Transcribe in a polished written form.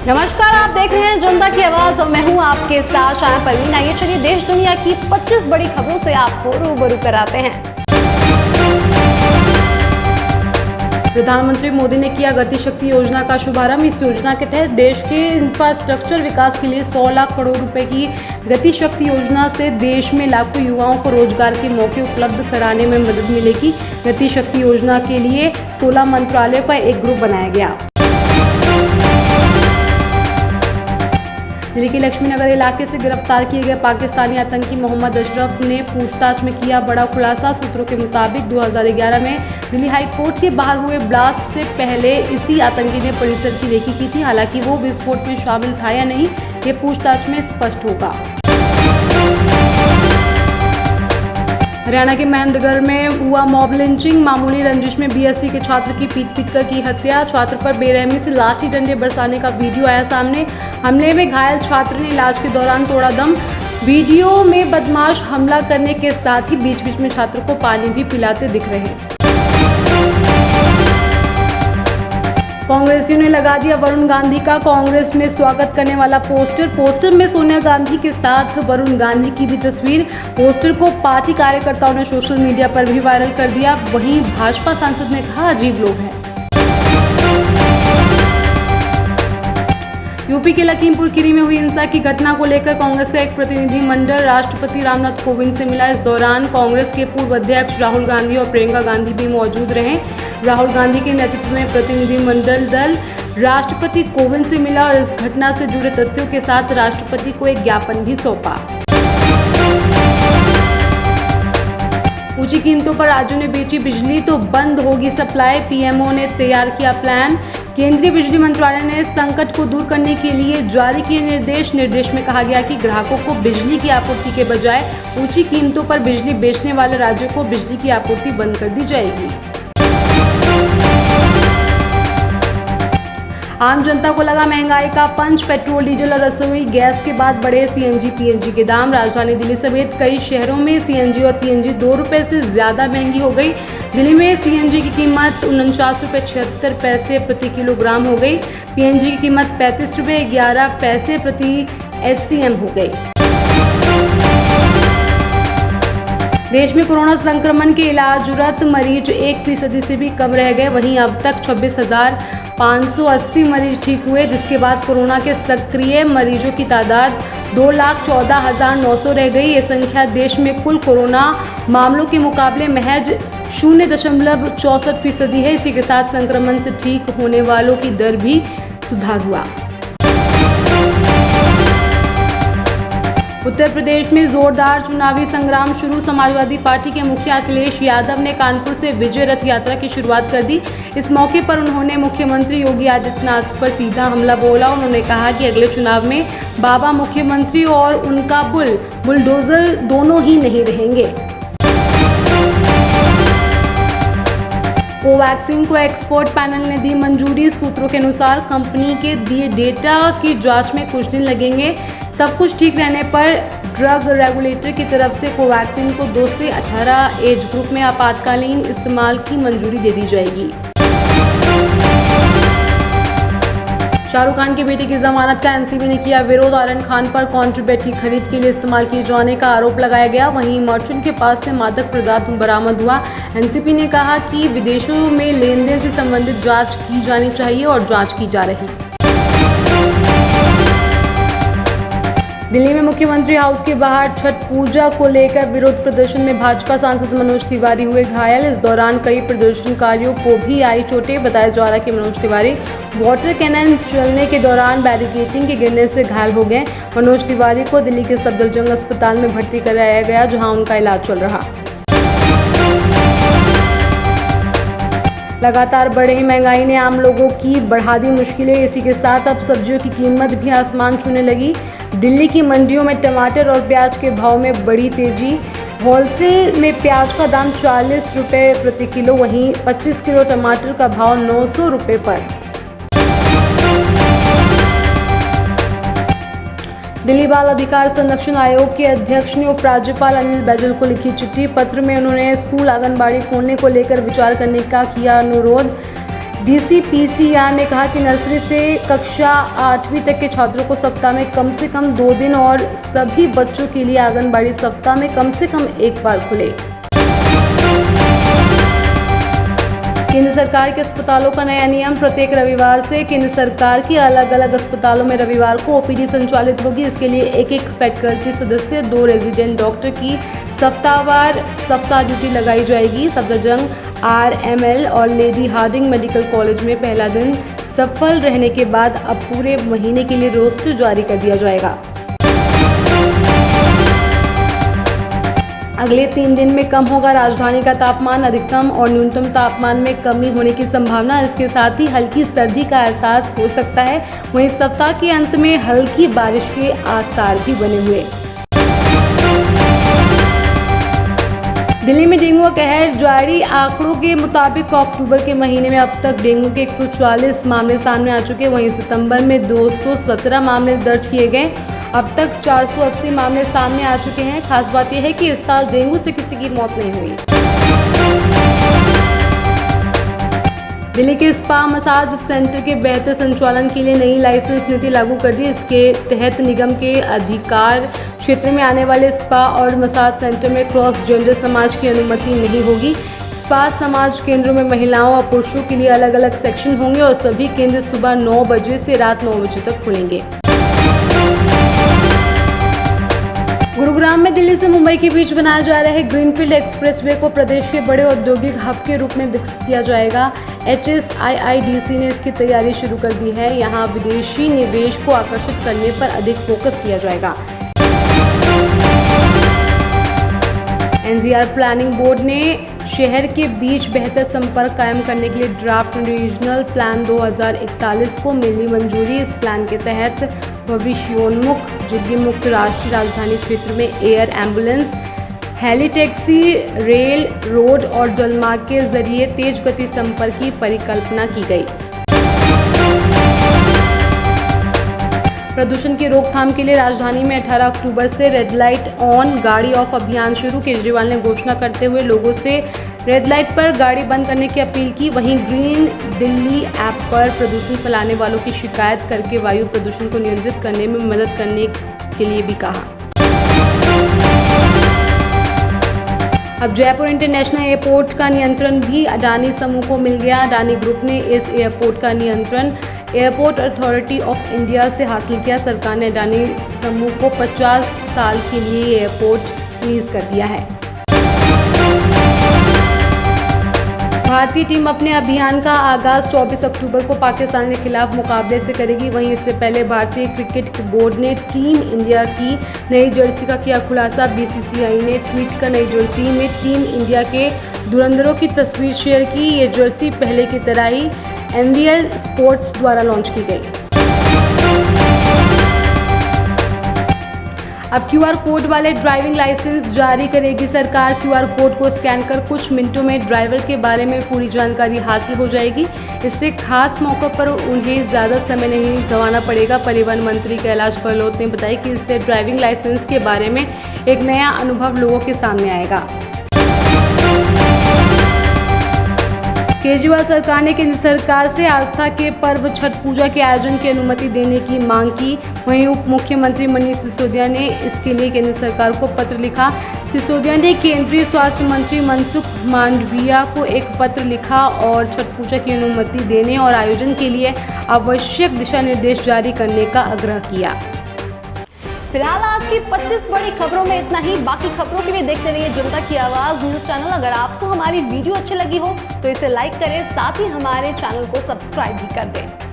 नमस्कार, आप देख रहे हैं जनता की आवाज और मैं हूं आपके साथ शाना परवीन। आइए चलिए देश दुनिया की 25 बड़ी खबरों से आपको रूबरू कराते हैं। प्रधानमंत्री मोदी ने किया गति शक्ति योजना का शुभारंभ। इस योजना के तहत देश के इंफ्रास्ट्रक्चर विकास के लिए 100 लाख करोड़ रुपए की गति शक्ति योजना से देश में लाखों युवाओं को रोजगार के मौके उपलब्ध कराने में मदद मिलेगी। गति शक्ति योजना के लिए 16 मंत्रालयों का एक ग्रुप बनाया गया। दिल्ली के लक्ष्मीनगर इलाके से गिरफ्तार किए गए पाकिस्तानी आतंकी मोहम्मद अशरफ ने पूछताछ में किया बड़ा खुलासा। सूत्रों के मुताबिक 2011 में दिल्ली हाई कोर्ट के बाहर हुए ब्लास्ट से पहले इसी आतंकी ने परिसर की रेकी की थी। हालांकि वो विस्फोट में शामिल था या नहीं, ये पूछताछ में स्पष्ट होगा। हरियाणा के महेंद्रगढ़ में हुआ मॉब लिंचिंग। मामूली रंजिश में बीएससी के छात्र की पीट कर की हत्या। छात्र पर बेरहमी से लाठी डंडे बरसाने का वीडियो आया सामने। हमले में घायल छात्र ने इलाज के दौरान तोड़ा दम। वीडियो में बदमाश हमला करने के साथ ही बीच बीच में छात्र को पानी भी पिलाते दिख रहे हैं। कांग्रेसियों ने लगा दिया वरुण गांधी का कांग्रेस में स्वागत करने वाला पोस्टर में सोनिया गांधी के साथ वरुण गांधी की भी तस्वीर। पोस्टर को पार्टी कार्यकर्ताओं ने सोशल मीडिया पर भी वायरल कर दिया। वहीं भाजपा सांसद ने कहा, अजीब लोग हैं। यूपी के लखीमपुर खीरी में हुई हिंसा की घटना को लेकर कांग्रेस का एक प्रतिनिधि मंडल राष्ट्रपति रामनाथ कोविंद से मिला। इस दौरान कांग्रेस के पूर्व अध्यक्ष राहुल गांधी और प्रियंका गांधी भी मौजूद रहे। राहुल गांधी के नेतृत्व में प्रतिनिधि मंडल दल राष्ट्रपति कोविंद से मिला और इस घटना से जुड़े तथ्यों के साथ राष्ट्रपति को एक ज्ञापन भी सौंपा। ऊंची कीमतों पर राज्यों ने बेची बिजली तो बंद होगी सप्लाई। पीएमओ ने तैयार किया प्लान। केंद्रीय बिजली मंत्रालय ने संकट को दूर करने के लिए जारी किए निर्देश में कहा गया कि ग्राहकों को बिजली की आपूर्ति के बजाय ऊंची कीमतों पर बिजली बेचने वाले राज्यों को बिजली की आपूर्ति बंद कर दी जाएगी। आम जनता को लगा महंगाई का पंच। पेट्रोल, डीजल और रसोई गैस के बाद बढ़े सीएनजी पीएनजी के दाम। राजधानी दिल्ली समेत कई शहरों में सीएनजी और पीएनजी 2 रुपये से ज़्यादा महंगी हो गई। दिल्ली में सीएनजी की कीमत 49.76 रुपये प्रति किलोग्राम हो गई। पीएनजी की कीमत 35 रुपये 11 पैसे प्रति एससीएम हो गई। देश में कोरोना संक्रमण के इलाजरत मरीज 1% से भी कम रह गए। वहीं अब तक 26,580 मरीज ठीक हुए, जिसके बाद कोरोना के सक्रिय मरीजों की तादाद 2,14,900 रह गई। ये संख्या देश में कुल कोरोना मामलों के मुकाबले महज 0.64% है। इसी के साथ संक्रमण से ठीक होने वालों की दर भी सुधार हुआ। उत्तर प्रदेश में जोरदार चुनावी संग्राम शुरू। समाजवादी पार्टी के मुखिया अखिलेश यादव ने कानपुर से विजय रथ यात्रा की शुरुआत कर दी। इस मौके पर उन्होंने मुख्यमंत्री योगी आदित्यनाथ पर सीधा हमला बोला। उन्होंने कहा कि अगले चुनाव में बाबा मुख्यमंत्री और उनका बुलडोजर दोनों ही नहीं रहेंगे। कोवैक्सीन को एक्सपर्ट पैनल ने दी मंजूरी। सूत्रों के अनुसार कंपनी के दिए डेटा की जांच में कुछ दिन लगेंगे। सब कुछ ठीक रहने पर ड्रग रेगुलेटर की तरफ से कोवैक्सीन को 2 से 18 एज ग्रुप में आपातकालीन इस्तेमाल की मंजूरी दे दी जाएगी। शाहरुख खान की बेटी की जमानत का एनसीबी ने किया विरोध। आर्यन खान पर कॉन्ट्रबैंड की खरीद के लिए इस्तेमाल किए जाने का आरोप लगाया गया। वहीं मर्चेंट के पास से मादक पदार्थ बरामद हुआ। एनसीबी ने कहा कि विदेशों में लेन देन से संबंधित जांच की जानी चाहिए और जांच की जा रही। दिल्ली में मुख्यमंत्री हाउस के बाहर छठ पूजा को लेकर विरोध प्रदर्शन में भाजपा सांसद मनोज तिवारी हुए घायल। इस दौरान कई प्रदर्शनकारियों को भी आई चोटें। बताया जा रहा है कि मनोज तिवारी वाटर कैनन चलने के दौरान बैरिकेडिंग के गिरने से घायल हो गए। मनोज तिवारी को दिल्ली के सफदरजंग अस्पताल में भर्ती कराया गया, जहां उनका इलाज चल रहा। लगातार बढ़ रही महंगाई ने आम लोगों की बढ़ा दी मुश्किलें। इसी के साथ अब सब्जियों की कीमत भी आसमान छूने लगी। दिल्ली की मंडियों में टमाटर और प्याज के भाव में बड़ी तेजी। होलसेल में प्याज का दाम 40 रुपये प्रति किलो, वहीं 25 किलो टमाटर का भाव 900 रुपये पर। दिल्ली बाल अधिकार संरक्षण आयोग के अध्यक्ष ने उपराज्यपाल अनिल बैजल को लिखी चिट्ठी। पत्र में उन्होंने स्कूल आंगनबाड़ी खोलने को लेकर विचार करने का किया अनुरोध। DCPCR ने कहा कि नर्सरी से कक्षा 8वीं तक के छात्रों को सप्ताह में कम से कम 2 दिन और सभी बच्चों के लिए आंगनबाड़ी सप्ताह में कम से कम एक बार खुले। केंद्र सरकार के अस्पतालों का नया नियम। प्रत्येक रविवार से केंद्र सरकार की अलग अलग अस्पतालों में रविवार को OPD संचालित होगी। इसके लिए एक फैकल्टी सदस्य, 2 रेजिडेंट डॉक्टर की सप्ताह ड्यूटी लगाई जाएगी। सफदरजंग RML और लेडी हार्डिंग मेडिकल कॉलेज में पहला दिन सफल रहने के बाद अब पूरे महीने के लिए रोस्टर जारी कर दिया जाएगा। अगले 3 दिन में कम होगा राजधानी का तापमान। अधिकतम और न्यूनतम तापमान में कमी होने की संभावना। इसके साथ ही हल्की सर्दी का एहसास हो सकता है। वहीं सप्ताह के अंत में हल्की बारिश के आसार भी बने हुए। दिल्ली में डेंगू का कहर जारी। आंकड़ों के मुताबिक अक्टूबर के महीने में अब तक डेंगू के 144 मामले सामने आ चुके हैं। वहीं सितंबर में 217 मामले दर्ज किए गए। अब तक 480 मामले सामने आ चुके हैं। खास बात यह है कि इस साल डेंगू से किसी की मौत नहीं हुई। दिल्ली के स्पा मसाज सेंटर के बेहतर संचालन के लिए नई लाइसेंस नीति लागू कर दी। इसके तहत निगम के अधिकार क्षेत्र में आने वाले स्पा और मसाज सेंटर में क्रॉस जेंडर समाज की अनुमति नहीं होगी। स्पा समाज केंद्रों में महिलाओं और पुरुषों के लिए अलग अलग सेक्शन होंगे और सभी केंद्र सुबह 9 बजे से रात 9 बजे तक खुलेंगे। गुरुग्राम में दिल्ली से मुंबई के बीच बनाया जा रहे ग्रीनफील्ड एक्सप्रेसवे को प्रदेश के बड़े औद्योगिक हब के रूप में विकसित किया जाएगा। HSIIDC ने इसकी तैयारी शुरू कर दी है। यहाँ विदेशी निवेश को आकर्षित करने पर अधिक फोकस किया जाएगा। NCR प्लानिंग बोर्ड ने शहर के बीच बेहतर संपर्क कायम करने के लिए ड्राफ्ट रीजनल प्लान 2041 को मिली मंजूरी। इस प्लान के तहत भविष्योन्मुख झुग्गी मुक्त राष्ट्रीय राजधानी क्षेत्र में air ambulance, heli taxi, rail, road और जलमार्ग के जरिए तेज गति संपर्क की परिकल्पना की गई। प्रदूषण की रोकथाम के लिए राजधानी में 18 अक्टूबर से रेड लाइट ऑन गाड़ी ऑफ अभियान शुरू। केजरीवाल ने घोषणा करते हुए लोगों से रेड लाइट पर गाड़ी बंद करने की अपील की। वहीं ग्रीन दिल्ली ऐप पर प्रदूषण फैलाने वालों की शिकायत करके वायु प्रदूषण को नियंत्रित करने में मदद करने के लिए भी कहा। अब जयपुर इंटरनेशनल एयरपोर्ट का नियंत्रण भी अडानी समूह को मिल गया। अडानी ग्रुप ने इस एयरपोर्ट का नियंत्रण एयरपोर्ट अथॉरिटी ऑफ इंडिया से हासिल किया। सरकार ने अडानी समूह को 50 साल के लिए एयरपोर्ट लीज कर दिया है। भारतीय टीम अपने अभियान का आगाज 24 अक्टूबर को पाकिस्तान के खिलाफ मुकाबले से करेगी। वहीं इससे पहले भारतीय क्रिकेट बोर्ड ने टीम इंडिया की नई जर्सी का किया खुलासा। BCCI ने ट्वीट कर नई जर्सी में टीम इंडिया के धुरंधरों की तस्वीर शेयर की। ये जर्सी पहले की तरह ही MVL स्पोर्ट्स द्वारा लॉन्च की गई। अब QR कोड वाले ड्राइविंग लाइसेंस जारी करेगी सरकार। QR कोड को स्कैन कर कुछ मिनटों में ड्राइवर के बारे में पूरी जानकारी हासिल हो जाएगी। इससे खास मौक़ों पर उन्हें ज़्यादा समय नहीं गंवाना पड़ेगा। परिवहन मंत्री कैलाश गहलोत ने बताया कि इससे ड्राइविंग लाइसेंस के बारे में एक नया अनुभव लोगों के सामने आएगा। केजरीवाल सरकार ने केंद्र सरकार से आस्था के पर्व छठ पूजा के आयोजन की अनुमति देने की मांग की। वहीं उप मुख्यमंत्री मनीष सिसोदिया ने इसके लिए केंद्र सरकार को पत्र लिखा। सिसोदिया ने केंद्रीय स्वास्थ्य मंत्री मनसुख मांडविया को एक पत्र लिखा और छठ पूजा की अनुमति देने और आयोजन के लिए आवश्यक दिशा निर्देश जारी करने का आग्रह किया। फिलहाल आज की 25 बड़ी खबरों में इतना ही। बाकी खबरों के लिए देखते रहिए जनता की आवाज न्यूज चैनल। अगर आपको हमारी वीडियो अच्छी लगी हो तो इसे लाइक करें, साथ ही हमारे चैनल को सब्सक्राइब भी कर दें।